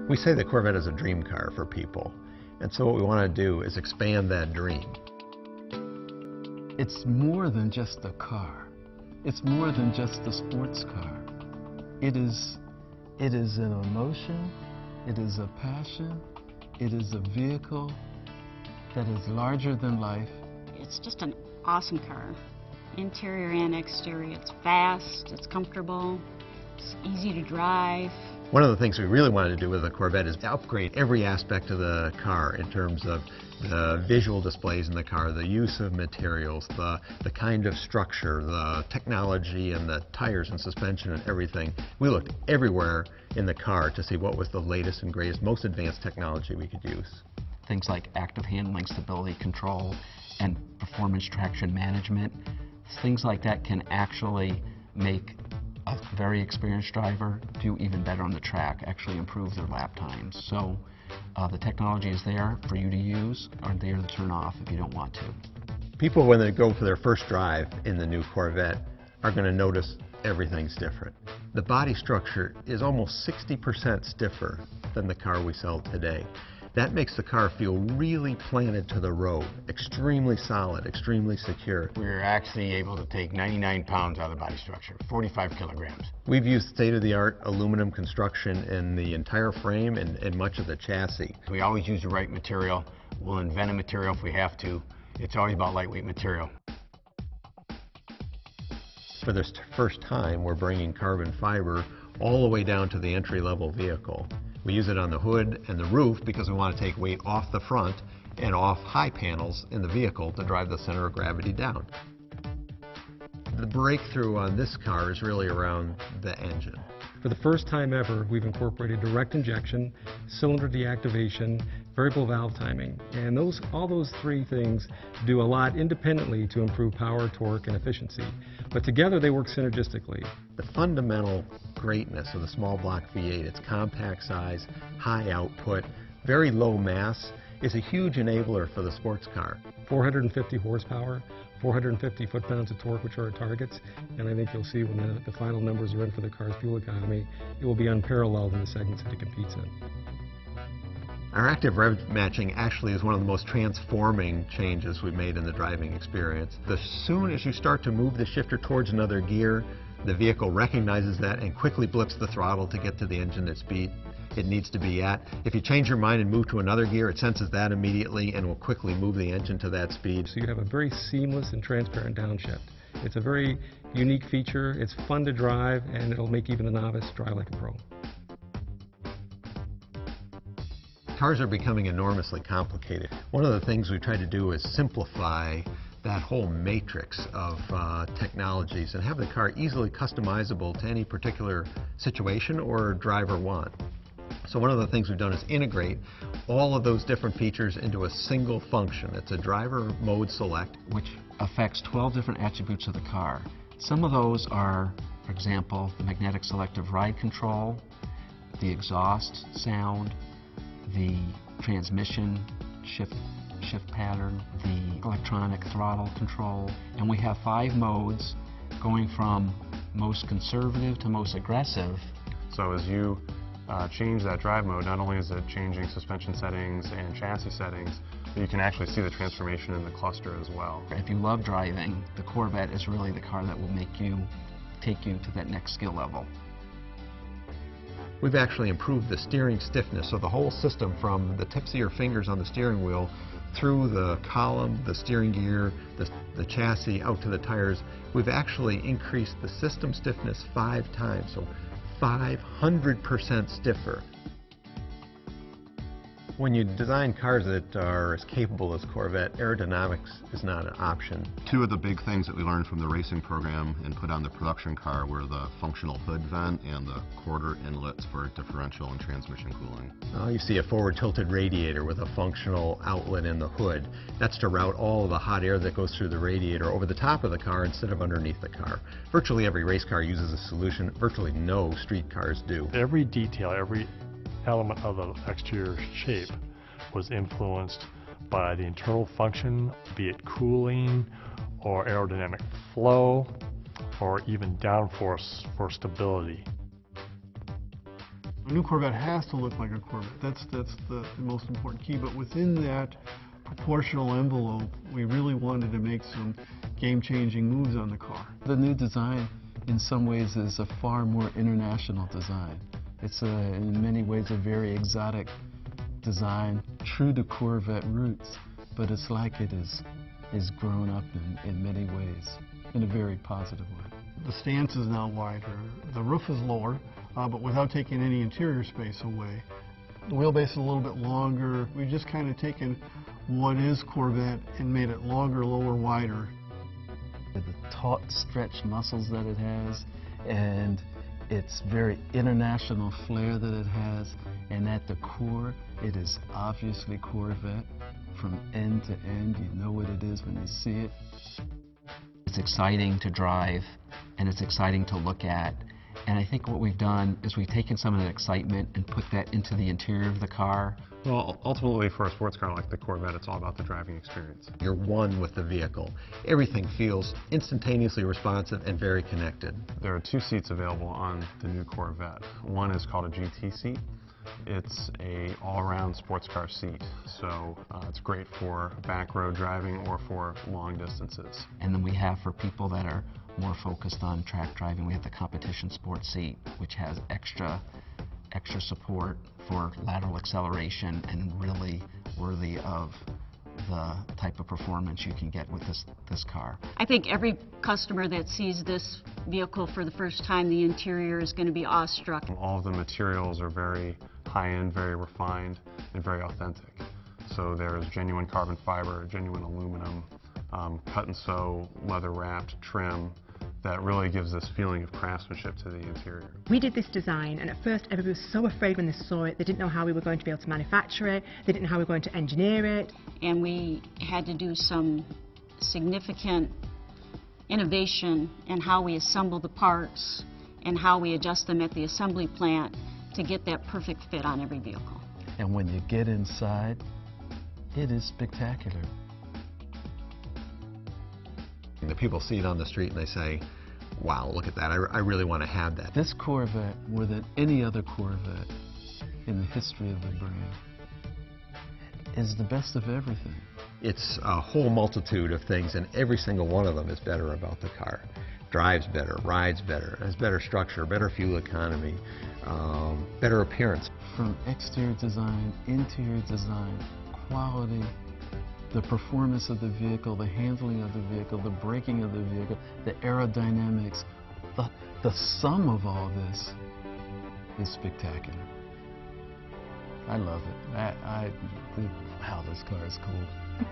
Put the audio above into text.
We say the Corvette is a dream car for people, and so what we want to do is expand that dream. It's more than just a car. It's more than just a sports car. It is an emotion, it is a passion, it is a vehicle that is larger than life. It's just an awesome car. Interior and exterior. It's fast, it's comfortable, it's easy to drive. One of the things we really wanted to do with the Corvette is upgrade every aspect of the car in terms of the visual displays in the car, the use of materials, the kind of structure, the technology and the tires and suspension and everything. We looked everywhere in the car to see what was the latest and greatest, most advanced technology we could use. Things like active handling, stability control, and performance traction management. Things like that can actually make a very experienced driver do even better on the track, actually improve their lap times. So the technology is there for you to use or there to turn off if you don't want to. People, when they go for their first drive in the new Corvette, are going to notice everything's different. The body structure is almost 60% stiffer than the car we sell today. That makes the car feel really planted to the road, extremely solid, extremely secure. We're actually able to take 99 pounds out of the body structure, 45 kilograms. We've used state-of-the-art aluminum construction in the entire frame and much of the chassis. We always use the right material. We'll invent a material if we have to. It's always about lightweight material. For this first time, we're bringing carbon fiber all the way down to the entry-level vehicle. We use it on the hood and the roof because we want to take weight off the front and off high panels in the vehicle to drive the center of gravity down. The breakthrough on this car is really around the engine. For the first time ever, we've incorporated direct injection, cylinder deactivation, variable valve timing, and all those three things do a lot independently to improve power, torque, and efficiency. But together they work synergistically. The fundamental greatness of the small block V8, its compact size, high output, very low mass, is a huge enabler for the sports car. 450 horsepower, 450 foot-pounds of torque, which are our targets, and I think you'll see when the final numbers are in for the car's fuel economy, it will be unparalleled in the segments that it competes in. Our active rev matching actually is one of the most transforming changes we've made in the driving experience. As soon as you start to move the shifter towards another gear, the vehicle recognizes that and quickly blips the throttle to get to the engine at speed it needs to be at. If you change your mind and move to another gear, it senses that immediately and will quickly move the engine to that speed. So you have a very seamless and transparent downshift. It's a very unique feature, it's fun to drive, and it'll make even a novice drive like a pro. Cars are becoming enormously complicated. One of the things we try to do is simplify that whole matrix of technologies and have the car easily customizable to any particular situation or driver want. So one of the things we've done is integrate all of those different features into a single function. It's a driver mode select, which affects 12 different attributes of the car. Some of those are, for example, the magnetic selective ride control, the exhaust sound, the transmission shift pattern, the electronic throttle control, and we have 5 modes going from most conservative to most aggressive. So as you change that drive mode, not only is it changing suspension settings and chassis settings, but you can actually see the transformation in the cluster as well. If you love driving, the Corvette is really the car that will take you to that next skill level. We've actually improved the steering stiffness of the whole system from the tips of your fingers on the steering wheel through the column, the steering gear, the chassis, out to the tires. We've actually increased the system stiffness 5 times, so 500% stiffer. When you design cars that are as capable as Corvette, aerodynamics is not an option. Two of the big things that we learned from the racing program and put on the production car were the functional hood vent and the quarter inlets for differential and transmission cooling. You see a forward tilted radiator with a functional outlet in the hood. That's to route all of the hot air that goes through the radiator over the top of the car instead of underneath the car. Virtually every race car uses a solution. Virtually no street cars do. Every detail, every element of the exterior shape was influenced by the internal function, be it cooling or aerodynamic flow or even downforce for stability. A new Corvette has to look like a Corvette. That's the most important key. But within that proportional envelope, we really wanted to make some game-changing moves on the car. The new design, in some ways, is a far more international design. It's in many ways a very exotic design, true to Corvette roots, but it's like it is grown up in many ways, in a very positive way. The stance is now wider, the roof is lower, but without taking any interior space away. The wheelbase is a little bit longer. We've just kind of taken what is Corvette and made it longer, lower, wider. The taut, stretched muscles that it has, and its very international flair that it has, and at the core, it is obviously Corvette. From end to end, you know what it is when you see it. It's exciting to drive, and it's exciting to look at. And I think what we've done is we've taken some of that excitement and put that into the interior of the car. Well, ultimately for a sports car like the Corvette, it's all about the driving experience. You're one with the vehicle. Everything feels instantaneously responsive and very connected. There are 2 seats available on the new Corvette. One is called a GT seat. It's a all-around sports car seat, so it's great for back road driving or for long distances. And then we have, for people that are more focused on track driving, we have the competition sports seat, which has extra support for lateral acceleration and really worthy of the type of performance you can get with this car. I think every customer that sees this vehicle for the first time, the interior is going to be awestruck. All of the materials are very high-end, very refined, and very authentic. So there's genuine carbon fiber, genuine aluminum, cut and sew, leather-wrapped trim that really gives this feeling of craftsmanship to the interior. We did this design, and at first everybody was so afraid when they saw it. They didn't know how we were going to be able to manufacture it. They didn't know how we were going to engineer it. And we had to do some significant innovation in how we assemble the parts and how we adjust them at the assembly plant to get that perfect fit on every vehicle. And when you get inside, it is spectacular. The people see it on the street and they say, wow, look at that, I really want to have that. This Corvette, more than any other Corvette in the history of the brand, is the best of everything. It's a whole multitude of things, and every single one of them is better about the car. Drives better, rides better, has better structure, better fuel economy, better appearance. From exterior design, interior design, quality, the performance of the vehicle, the handling of the vehicle, the braking of the vehicle, the aerodynamics, the sum of all this is spectacular. I love it. Wow, this car is cool.